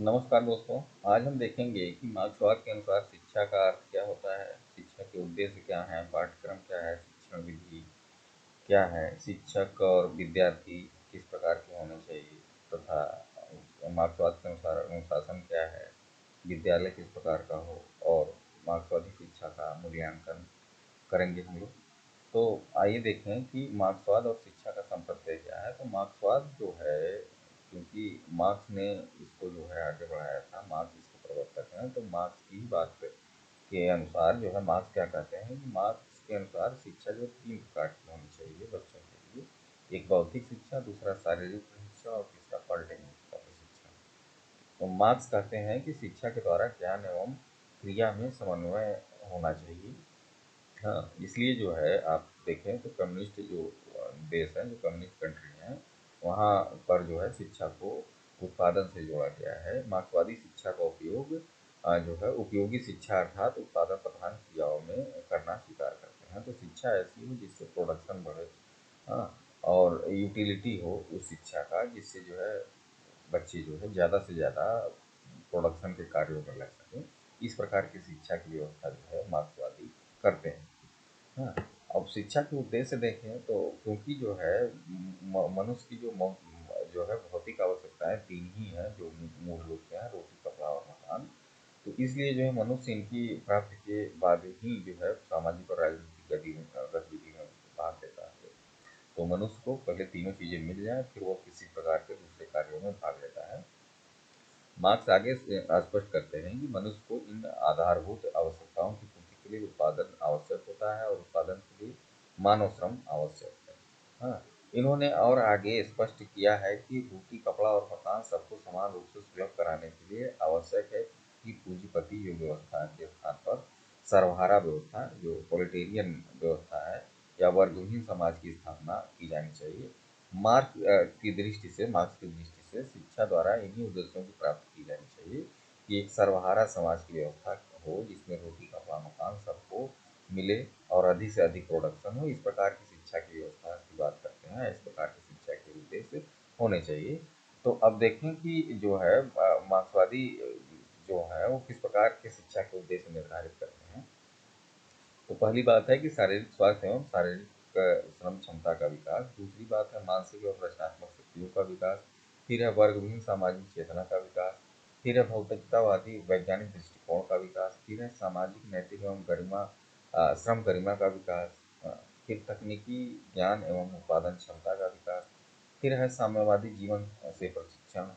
नमस्कार दोस्तों। आज हम देखेंगे कि मार्क्सवाद के अनुसार शिक्षा का अर्थ क्या होता है, शिक्षा के उद्देश्य क्या हैं, पाठ्यक्रम क्या है, शिक्षण विधि क्या है, शिक्षक और विद्यार्थी किस प्रकार के होने चाहिए तथा मार्क्सवाद के अनुसार अनुशासन क्या है, विद्यालय किस प्रकार का हो और मार्क्सवादी शिक्षा का मूल्यांकन करेंगे हम लोग। तो आइए देखें कि मार्क्सवाद और शिक्षा का संपर्क क्या है। तो मार्क्सवाद जो है, क्योंकि मार्क्स ने इसको जो है आगे बढ़ाया था, मार्क्स इसके प्रवर्तक हैं, तो मार्क्स की बात के अनुसार जो है मार्क्स क्या कहते हैं कि मार्क्स के अनुसार शिक्षा जो 3 प्रकार की होनी चाहिए बच्चों के लिए। एक बौद्धिक शिक्षा, दूसरा शारीरिक शिक्षा और तीसरा पॉलिटेक्निक का प्रशिक्षण। तो मार्क्स कहते हैं कि शिक्षा के द्वारा ज्ञान एवं क्रिया में समन्वय होना चाहिए। हाँ, इसलिए जो है आप देखें तो कम्युनिस्ट जो देश हैं, जो कम्युनिस्ट कंट्री हैं, वहाँ पर जो है शिक्षा को उत्पादन से जोड़ा गया है। मार्क्सवादी शिक्षा का उपयोग जो है उपयोगी शिक्षा अर्थात उत्पादन प्रधान क्रियाओं में करना स्वीकार करते हैं। तो शिक्षा ऐसी हो जिससे प्रोडक्शन बढ़े, हाँ, और यूटिलिटी हो उस शिक्षा का, जिससे जो है बच्चे जो है ज़्यादा से ज़्यादा प्रोडक्शन के कार्यों में लग सकें। इस प्रकार की शिक्षा की व्यवस्था जो है मार्क्सवादी करते हैं। हाँ, अब शिक्षा के उद्देश्य देखें तो क्योंकि जो है मनुष्य की जो है भौतिक आवश्यकताएं 3 ही हैं जो मूल रूप से हैं: रोटी, कपड़ा और मकान। तो इसलिए जो है मनुष्य इनकी प्राप्ति के बाद ही जो है सामाजिक और राजनीतिक गतिविधि में भाग लेता है। तो मनुष्य को पहले तीनों चीज़ें मिल जाएं, फिर वो किसी प्रकार के दूसरे कार्यों में भाग लेता है। मार्क्स आगे से स्पष्ट करते हैं कि मनुष्य को इन आधारभूत आवश्यकताओं की पूर्ति के लिए उत्पादन आवश्यक होता है और उत्पादन के लिए मानव श्रम आवश्यक है। हाँ, इन्होंने और आगे स्पष्ट किया है कि रोटी, कपड़ा और मकान सबको समान रूप से सुलभ कराने के लिए आवश्यक है कि पूंजीपति जो व्यवस्था के स्थान पर सर्वहारा व्यवस्था, जो प्रोलेटेरियन व्यवस्था है या वर्गहीन समाज की स्थापना की जानी चाहिए। मार्क्स की दृष्टि से शिक्षा द्वारा इन्हीं उद्देश्यों की प्राप्ति की जानी चाहिए कि एक सर्वहारा समाज की व्यवस्था हो जिसमें रोटी, कपड़ा, मकान सबको मिले और अधिक से अधिक प्रोडक्शन हो। इस प्रकार की शिक्षा की व्यवस्था की बात करते हैं, इस प्रकार की शिक्षा के उद्देश्य होने चाहिए। तो अब देखें कि जो है मार्क्सवादी जो है वो किस प्रकार के शिक्षा के उद्देश्य निर्धारित करते हैं। तो पहली बात है कि शारीरिक स्वास्थ्य एवं शारीरिक श्रम क्षमता का विकास। दूसरी बात है मानसिक एवं रचनात्मक शक्तियों का विकास। फिर है वर्गहीन सामाजिक चेतना का विकास। फिर है भौतिकतावादी वैज्ञानिक दृष्टिकोण का विकास। फिर है सामाजिक नैतिक एवं श्रम गरिमा का विकास। फिर तकनीकी ज्ञान एवं उत्पादन क्षमता का विकास। फिर है साम्यवादी जीवन से प्रशिक्षण।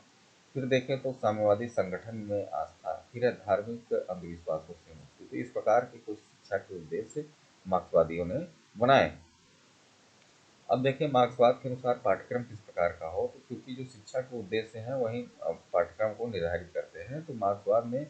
फिर देखें तो साम्यवादी संगठन में आस्था। फिर है धार्मिक अंधविश्वासों से मुक्ति। तो इस प्रकार के कुछ शिक्षा के उद्देश्य मार्क्सवादियों ने बनाए। अब देखिए मार्क्सवाद के अनुसार पाठ्यक्रम किस प्रकार का हो। तो क्योंकि जो शिक्षा के उद्देश्य हैं वही पाठ्यक्रम को निर्धारित करते हैं, तो मार्क्सवाद ने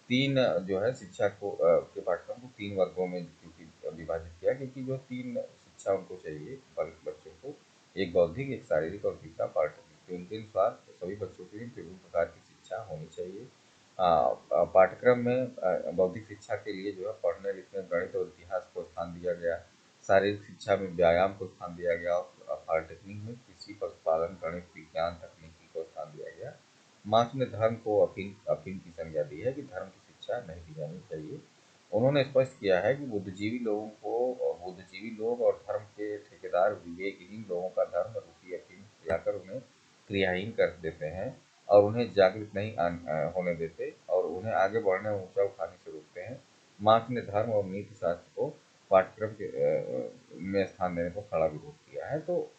तीन जो है शिक्षा को के पाठ्यक्रम को 3 वर्गों में क्योंकि विभाजित किया, क्योंकि जो 3 शिक्षा उनको चाहिए बच्चों को, एक बौद्धिक, एक शारीरिक और तीसरा पाठ्यक्रम। तो उनके अनुसार सभी बच्चों के लिए विभिन्न प्रकार की शिक्षा होनी चाहिए। पाठ्यक्रम में बौद्धिक शिक्षा के लिए जो है पढ़ने लिखने, गणित और इतिहास को स्थान दिया गया। शारीरिक शिक्षा में व्यायाम को स्थान दिया गया और पॉलिटेक्निक में कृषि, पशुपालन, गणित, विज्ञान, तकनीकी को स्थान दिया गया। मार्क्स ने धर्म को अफीम की संज्ञा दी है कि धर्म की शिक्षा नहीं दी जानी चाहिए। उन्होंने स्पष्ट किया है कि बुद्धिजीवी लोग और धर्म के ठेकेदार विवेकहीन लोगों का धर्म रूपी अफीम खिलाकर उन्हें क्रियाहीन कर देते हैं और उन्हें जागृत नहीं होने देते और उन्हें आगे बढ़ने और ऊंचा उठाने से रोकते हैं। मार्क्स ने धर्म और नीति शास्त्र को पाठ्यक्रम में स्थान देने को खड़ा विरोध किया है। तो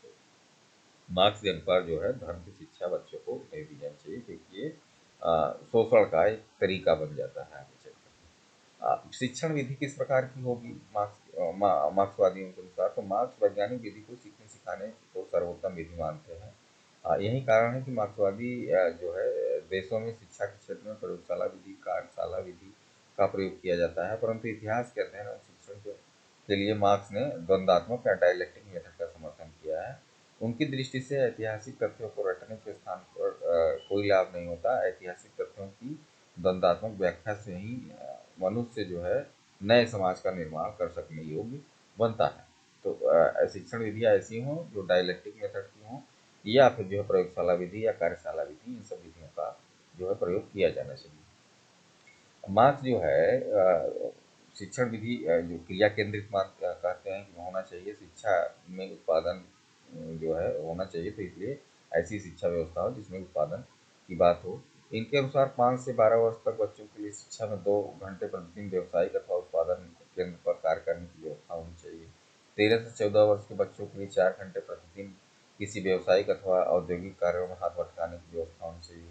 मार्क्स के अनुसार जो है धर्म की शिक्षा बच्चों को नहीं दी जानी चाहिए, क्योंकि ये शोषण का एक तरीका बन जाता है आगे चलकर। शिक्षण विधि किस प्रकार की होगी मार्क्सवादियों के अनुसार। तो मार्क्स वैज्ञानिक विधि को सीखने सिखाने को सर्वोत्तम विधि मानते हैं। यही कारण है कि मार्क्सवादी जो है देशों में शिक्षा के क्षेत्र में प्रयोगशाला विधि, कार्यशाला विधि का प्रयोग किया जाता है, परंतु इतिहास के अध्ययन और शिक्षण के लिए मार्क्स ने द्वंद्वात्मक या डायलेक्टिक मेथड का समर्थन किया है। उनकी दृष्टि से ऐतिहासिक तथ्यों को रटने के स्थान पर कोई लाभ नहीं होता। ऐतिहासिक तथ्यों की द्वंद्वात्मक व्याख्या से ही मनुष्य जो है नए समाज का निर्माण कर सकने योग्य बनता है। तो शिक्षण विधियाँ ऐसी हों जो डायलेक्टिक मेथड की हों या फिर जो है प्रयोगशाला विधि या कार्यशाला विधि, इन सब विधियों का जो है प्रयोग किया जाना चाहिए। मार्क्स जो है शिक्षण विधि जो क्रिया केंद्रित मार्क्स कहते हैं कि होना चाहिए, शिक्षा में उत्पादन जो है होना चाहिए, तो इसलिए ऐसी शिक्षा व्यवस्था हो जिसमें उत्पादन की बात हो। इनके अनुसार 5 से 12 वर्ष तक बच्चों के लिए शिक्षा में 2 घंटे प्रतिदिन व्यावसायिक अथवा उत्पादन केंद्र पर कार्य करने की व्यवस्था होनी चाहिए। 13 से 14 वर्ष के बच्चों के लिए 4 घंटे प्रतिदिन किसी व्यावसायिक अथवा औद्योगिक कार्यों में हाथ भटकाने की व्यवस्था होनी चाहिए।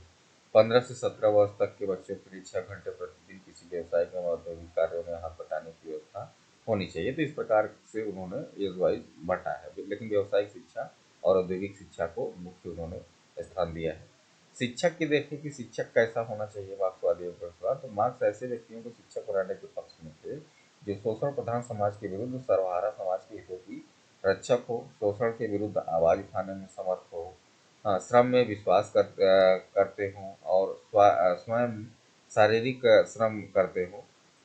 15 से 17 वर्ष तक के बच्चों के लिए 6 घंटे प्रतिदिन किसी व्यवसायिक एवं औद्योगिक कार्यों में हाथ बटाने की व्यवस्था होनी चाहिए। तो इस प्रकार से उन्होंने एज वाइज बांटा है, लेकिन व्यवसायिक शिक्षा और औद्योगिक शिक्षा को मुख्य उन्होंने स्थान दिया है। शिक्षक की देखें कि शिक्षक कैसा होना चाहिए मार्क्सवादियों के अनुसार, तो मार्क्स ऐसे व्यक्तियों को शिक्षक बनाने के पक्ष में थे जो शोषण प्रधान समाज के विरुद्ध सर्वहारा समाज के हितों की रक्षक हो, शोषण के विरुद्ध आवाज उठाने में समर्थ हो, हाँ, श्रम में विश्वास करते हों और स्वयं शारीरिक श्रम करते हों।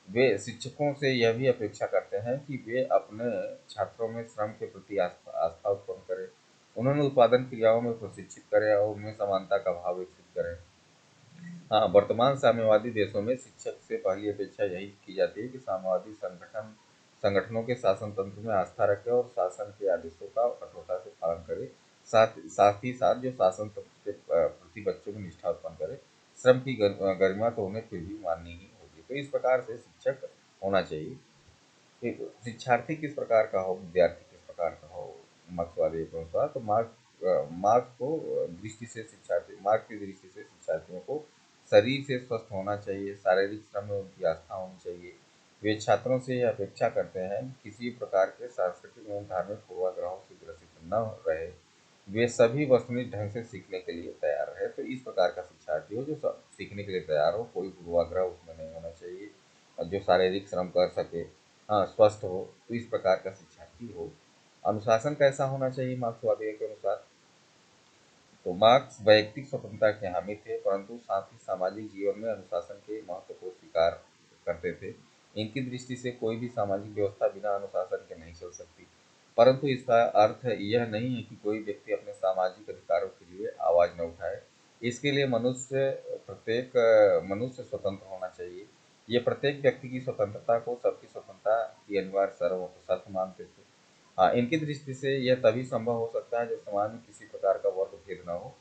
वे शिक्षकों से यह भी अपेक्षा करते हैं कि वे अपने छात्रों में श्रम के प्रति आस्था आस्था उत्पन्न करें, उन्होंने उत्पादन क्रियाओं में प्रशिक्षित करें और उनमें समानता का भाव विकसित करें। हाँ, वर्तमान साम्यवादी देशों में शिक्षक से पहली अपेक्षा यही की जाती है कि साम्यवादी संगठनों के शासन तंत्र में आस्था रखे और शासन के आदेशों का कठोरता से पालन करे, साथ ही साथ जो शासन तंत्र के प्रति बच्चों में निष्ठा उत्पन्न करे। श्रम की गरिमा तो उन्हें फिर भी माननी ही होगी। तो इस प्रकार से शिक्षक होना चाहिए। शिक्षार्थी किस प्रकार का हो, विद्यार्थी किस प्रकार का हो मार्क्सवादी के अनुसार, तो मार्क्स की दृष्टि से शिक्षार्थियों को शरीर से स्वस्थ होना चाहिए, शारीरिक श्रम में उनकी आस्था होनी चाहिए। वे छात्रों से यह अपेक्षा करते हैं कि किसी प्रकार के सांस्कृतिक एवं धार्मिक पूर्वाग्रहों से ग्रसित न रहे, वे सभी वस्तुनिष्ठ ढंग से सीखने के लिए तैयार रहे। तो इस प्रकार का शिक्षार्थी हो जो सीखने के लिए तैयार हो, कोई पूर्वाग्रह उसमें नहीं होना चाहिए, और जो शारीरिक श्रम कर सके, हाँ, स्वस्थ हो, तो इस प्रकार का शिक्षार्थी हो। अनुशासन कैसा होना चाहिए मार्क्सवादियों के अनुसार, तो मार्क्स वैयक्तिक स्वतंत्रता के हामी थे, परंतु साथ ही सामाजिक जीवन में अनुशासन के महत्व को स्वीकार करते थे। इनकी दृष्टि से कोई भी सामाजिक व्यवस्था बिना अनुशासन के नहीं चल सकती, परंतु इसका अर्थ यह नहीं है कि कोई व्यक्ति अपने सामाजिक अधिकारों के लिए आवाज न उठाए। इसके लिए मनुष्य स्वतंत्र होना चाहिए। ये प्रत्येक व्यक्ति की स्वतंत्रता को सबकी स्वतंत्रता की अनिवार्य शर्त मानते थे। हाँ, इनकी दृष्टि से यह तभी संभव हो सकता है जब समाज में किसी प्रकार का वर्ग भेद न हो,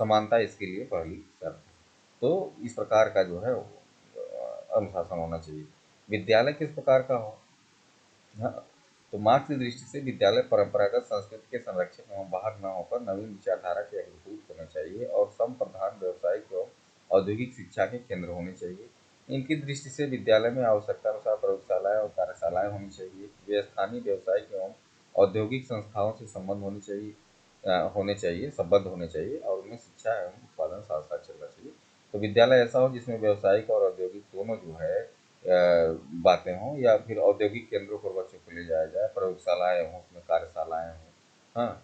समानता इसके लिए पहली शर्त है। तो इस प्रकार का जो है अनुशासन होना चाहिए। विद्यालय किस प्रकार का हो, हाँ, तो मार्क्स की दृष्टि से विद्यालय परंपरागत संस्कृति के संरक्षक एवं बाहर न होकर नवीन विचारधारा के अग्रदूत होने चाहिए और संप्रधान व्यावसायिक एवं औद्योगिक शिक्षा के केंद्र होने चाहिए। इनकी दृष्टि से विद्यालय में आवश्यकता अनुसार प्रयोगशालाएं और कार्यशालाएं होनी चाहिए। वे स्थानीय व्यावसायिक एवं औद्योगिक संस्थाओं से होने चाहिए, संबद्ध होने चाहिए और उनमें शिक्षा एवं उत्पादन साथ साथ चलना चाहिए। तो विद्यालय ऐसा हो जिसमें व्यावसायिक और औद्योगिक दोनों जो है बातें हों, या फिर औद्योगिक केंद्रों पर बच्चों को ले जाया जाए, प्रयोगशालाएं हों, उसमें कार्यशालाएं हों। हाँ,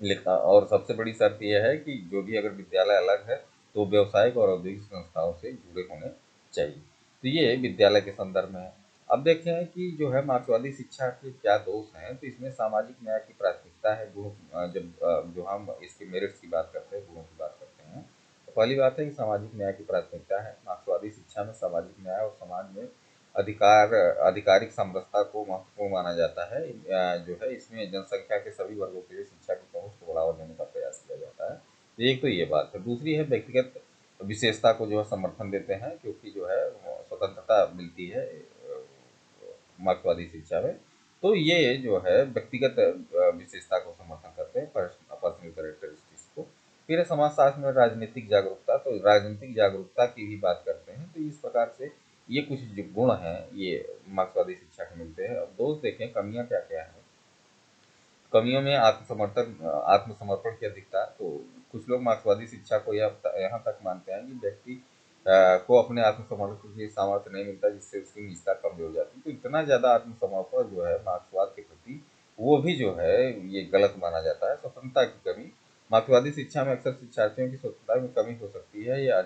लिखा, और सबसे बड़ी शर्त यह है कि जो भी अगर विद्यालय अलग है तो व्यावसायिक और औद्योगिक संस्थाओं से जुड़े होने चाहिए। तो ये विद्यालय के संदर्भ में है। अब देखें कि जो है मार्क्सवादी शिक्षा के क्या दोष हैं, तो इसमें सामाजिक न्याय की प्राथमिकता है। जो हम इसके मेरिट्स की बात करते हैं, गुणों की बात करते हैं, तो पहली बात है कि सामाजिक न्याय की प्राथमिकता है। मार्क्सवादी शिक्षा में सामाजिक न्याय और समाज में आधिकारिक समरसता को महत्वपूर्ण माना जाता है। जो है इसमें जनसंख्या के सभी वर्गों के लिए शिक्षा की पहुंच को बढ़ावा देने का प्रयास किया जाता है। तो एक तो ये बात है। दूसरी है व्यक्तिगत विशेषता को जो है समर्थन देते हैं, क्योंकि जो है स्वतंत्रता मिलती है मार्क्सवादी शिक्षा में। तो ये जो है व्यक्तिगत विशेषता को समर्थन करते हैं, पर्सनल कैरेक्टरिस्टिक्स को। फिर है समाजशास्त्र में राजनीतिक जागरूकता, तो राजनीतिक जागरूकता की भी बात करते हैं। तो इस प्रकार से ये कुछ जो गुण हैं ये मार्क्सवादी शिक्षा के मिलते हैं। अब दोस्त देखें कमियां क्या क्या हैं। कमियों में आत्मसमर्पण की अधिकता, तो कुछ लोग मार्क्सवादी शिक्षा को यहाँ तक मानते हैं कि व्यक्ति को अपने आत्मसमर्पण की सामर्थ्य नहीं मिलता, जिससे उसकी निजता कमजोर हो जाती है। तो इतना ज़्यादा आत्मसमर्पण जो है मार्क्सवाद के प्रति, वो भी जो है ये गलत माना जाता है। स्वतंत्रता की कमी, मार्क्सवादी शिक्षा में अक्सर शिक्षार्थियों की स्वतंत्रता में कमी हो सकती है। यह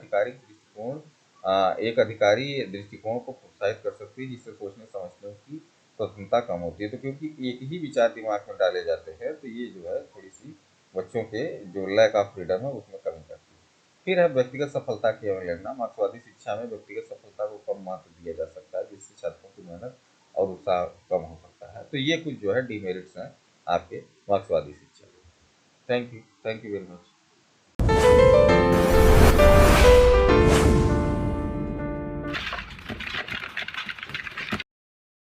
एक अधिकारी दृष्टिकोण को प्रोत्साहित कर सकती है, जिससे सोचने समझने की स्वतंत्रता कम होती है। तो क्योंकि एक ही विचार दिमाग में डाले जाते हैं, तो ये जो है थोड़ी सी बच्चों के जो लैक ऑफ फ्रीडम है उसमें कमी करती है। फिर है व्यक्तिगत सफलता की अवहेलना। मार्क्सवादी शिक्षा में व्यक्तिगत सफलता को कम महत्व दिया जा सकता है, जिससे छात्रों की मेहनत और उत्साह कम हो सकता है। तो ये कुछ जो है डिमेरिट्स हैं आपके मार्क्सवादी शिक्षा के। Thank you very much.